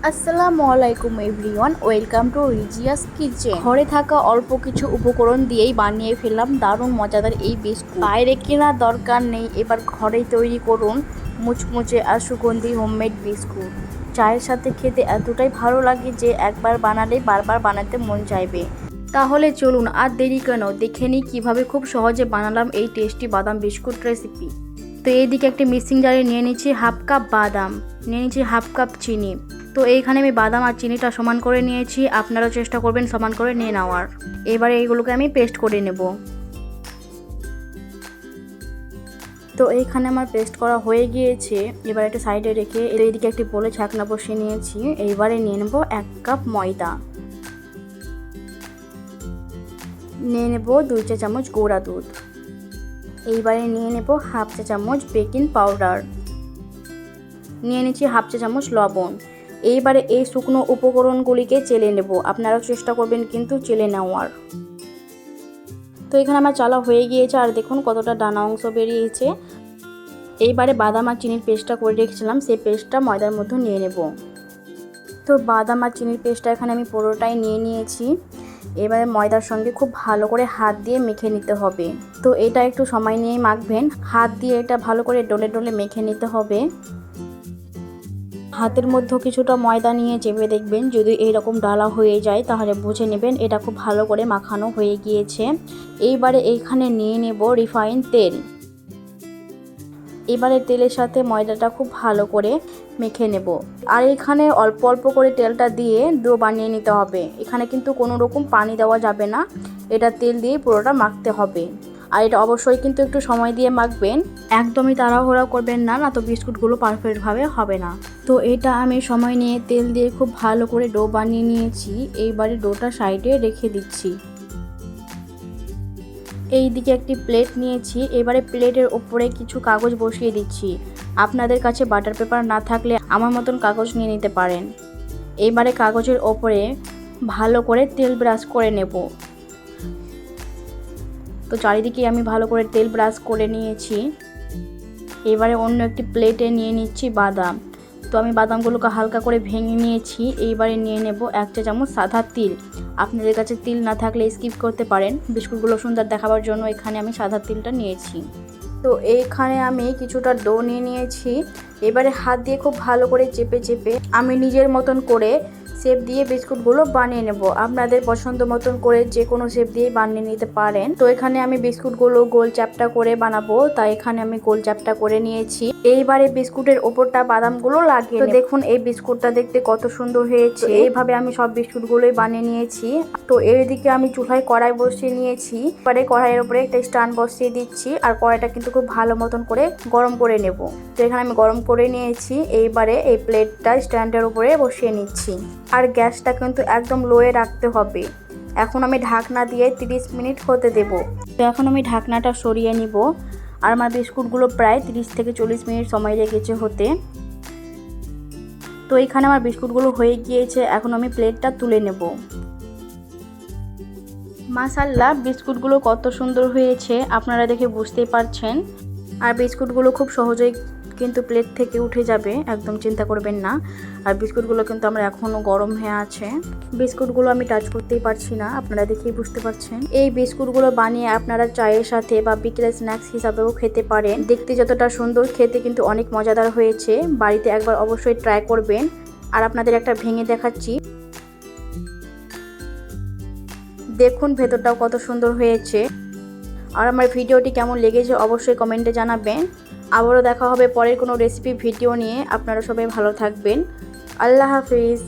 আসসালামু আলাইকুম everyone, welcome to রিজিয়াস kitchen. ঘরে থাকা অল্প কিছু উপকরণ দিয়েই বানিয়ে ফেললাম দারুণ মজাদার এই বিস্কুট। বাইরে কেনার দরকার নেই, এবার ঘরেই তৈরি করুন মুচমুচে আর সুগন্ধি হোমমেড বিস্কুট। চায়ের সাথে খেতে এতটাই ভালো লাগে যে একবার বানালে বারবার বানাতে মন চাইবে। তাহলে চলুন আর দেরি কেন, দেখে নিই কীভাবে খুব সহজে বানালাম এই টেস্টি বাদাম বিস্কুট রেসিপি। তো এইদিকে একটি মিক্সিং জারে নিয়ে নিচ্ছি হাফ কাপ বাদাম, নিয়ে নিচ্ছি হাফ কাপ চিনি। তো এইখানে আমি বাদাম আর চিনিটা সমান করে নিয়েছি, আপনারাও চেষ্টা করবেন সমান করে নিয়ে নেওয়ার। এবারে এইগুলোকে আমি পেস্ট করে নেব। তো এইখানে আমার পেস্ট করা হয়ে গিয়েছে, এবার একটা সাইডে রেখে এইদিকে একটি বলে ছাকনা বসিয়ে নিয়েছি। এইবারে নিয়ে নেব 1 কাপ ময়দা, নিয়ে নেব 2 চা চামচ গুঁড়া দুধ, এইবারে নিয়ে নেব হাফ চা চামচ বেকিং পাউডার, নিয়ে নিচ্ছি হাফ চা চামচ লবণ। এইবারে এই শুকনো উপকরণগুলিকে চেলে নেব, আপনারাও চেষ্টা করবেন কিন্তু চেলে নেওয়ার। তো এখানে আমার চালা হয়ে গিয়েছে, আর দেখুন কতটা দানা অংশ বেরিয়েছে। এইবারে বাদাম আর চিনির পেস্টটা করে রেখেছিলাম, সেই পেস্টটা ময়দার মধ্যে নিয়ে নেব। তো বাদাম আর চিনির পেস্টটা এখানে আমি পুরোটাই নিয়ে নিয়েছি। এবারে ময়দার সঙ্গে খুব ভালো করে হাত দিয়ে মেখে নিতে হবে। তো এটা একটু সময় নিয়েই মাখবেন, হাত দিয়ে এটা ভালো করে ডলে ডলে মেখে নিতে হবে। হাতের মধ্যে কিছুটা ময়দা নিয়ে চেপে দেখবেন, যদি এইরকম ডালা হয়ে যায় তাহলে বুঝে নেবেন এটা খুব ভালো করে মাখানো হয়ে গিয়েছে। এইবারে এইখানে নিয়ে নেব রিফাইন তেল। এবারে তেলের সাথে ময়দাটা খুব ভালো করে মেখে নেব। আর এখানে অল্প অল্প করে তেলটা দিয়ে ডো বানিয়ে নিতে হবে। এখানে কিন্তু কোনো রকম পানি দেওয়া যাবে না, এটা তেল দিয়ে পুরোটা মাখতে হবে। আর এটা অবশ্যই কিন্তু একটু সময় দিয়ে মাখবেন, একদমই তাড়াহুড়া করবেন না, না তো বিস্কুটগুলো পারফেক্টভাবে হবে না। তো এটা আমি সময় নিয়ে তেল দিয়ে খুব ভালো করে ডো বানিয়ে নিয়েছি। এইবারে ডোটা সাইডে রেখে দিচ্ছি। এই দিকে একটি প্লেট নিয়েছি, এবারে প্লেটের ওপরে কিছু কাগজ বসিয়ে দিচ্ছি। আপনাদের কাছে বাটার পেপার না থাকলে আমার মতন কাগজ নিয়ে নিতে পারেন। এইবারে কাগজের ওপরে ভালো করে তেল ব্রাশ করে নেব। তো চারিদিকে আমি ভালো করে তেল ব্রাশ করে নিয়েছি। এবারে অন্য একটি প্লেটে নিয়ে নিচ্ছি বাদাম। তো আমি বাদামগুলোকে হালকা করে ভেঙে নিয়েছি। এইবারে নিয়ে নেব 1 চা চামচ সাদা তিল। আপনাদের কাছে তিল না থাকলে স্কিপ করতে পারেন, বিস্কুটগুলো সুন্দর দেখাবার জন্য এখানে আমি সাদা তিলটা নিয়েছি। তো এইখানে আমি কিছুটা ডো নিয়ে নিয়েছি। এবারে হাত দিয়ে খুব ভালো করে চেপে চেপে আমি নিজের মতন করে শেপ দিয়ে বিস্কুটগুলো বানিয়ে নেব। আপনাদের পছন্দ মতন করে যে কোনো শেপ দিয়ে বানিয়ে নিতে পারেন। তো এখানে আমি বিস্কুটগুলো গোল চ্যাপ্টা করে বানাবো, তাই এখানে আমি গোল চ্যাপ্টা করে নিয়েছি। এইবারে বিস্কুটের ওপরটা বাদামগুলো লাগিয়ে নেব। দেখুন এই বিস্কুটটা দেখতে কত সুন্দর হয়েছে। এইভাবে আমি সব বিস্কুটগুলোই বানিয়ে নিয়েছি। তো এইদিকে আমি চুলায় কড়াই বসিয়ে নিয়েছি। এবারে কড়াইয়ের উপরে একটা স্ট্যান্ড বসিয়ে দিচ্ছি, আর কড়াইটা কিন্তু খুব ভালো মতন করে গরম করে নেব। তো এখানে আমি গরম করে নিয়েছি। এইবারে এই প্লেটটা স্ট্যান্ডের উপরে বসিয়ে নিচ্ছি, আর গ্যাসটা কিন্তু একদম লোয়ে রাখতে হবে। এখন আমি ঢাকনা দিয়ে 30 মিনিট হতে দেব। তো এখন আমি ঢাকনাটা সরিয়ে নিব। আর আমার বিস্কুটগুলো প্রায় 30 থেকে 40 মিনিট সময় লেগেছে হতে। তো এখানে আমার বিস্কুটগুলো হয়ে গিয়েছে, এখন আমি প্লেটটা তুলে নেব। মাশাআল্লাহ, বিস্কুটগুলো কত সুন্দর হয়েছে আপনারা দেখে বুঝতেই পারছেন। আর বিস্কুটগুলো খুব সহজেই কিন্তু প্লেট থেকে উঠে যাবে, একদম চিন্তা করবেন না। আর বিস্কুটগুলো কিন্তু আমার এখনও গরম হয়ে আছে। বিস্কুটগুলো আমি টাচ করতেই পারছি না, আপনারা দেখেই বুঝতে পারছেন। এই বিস্কুটগুলো বানিয়ে আপনারা চায়ের সাথে বা বিকেলের স্ন্যাক্স হিসাবেও খেতে পারেন। দেখতে যতটা সুন্দর, খেতে কিন্তু অনেক মজাদার হয়েছে। বাড়িতে একবার অবশ্যই ট্রাই করবেন। আর আপনাদের একটা ভেঙে দেখাচ্ছি, দেখুন ভেতরটাও কত সুন্দর হয়েছে। আর আমার ভিডিওটি কেমন লেগেছে অবশ্যই কমেন্টে জানাবেন। আবারও দেখা হবে পরের কোনো রেসিপি ভিডিও নিয়ে। আপনারা সবাই ভালো থাকবেন। আল্লাহ হাফিজ।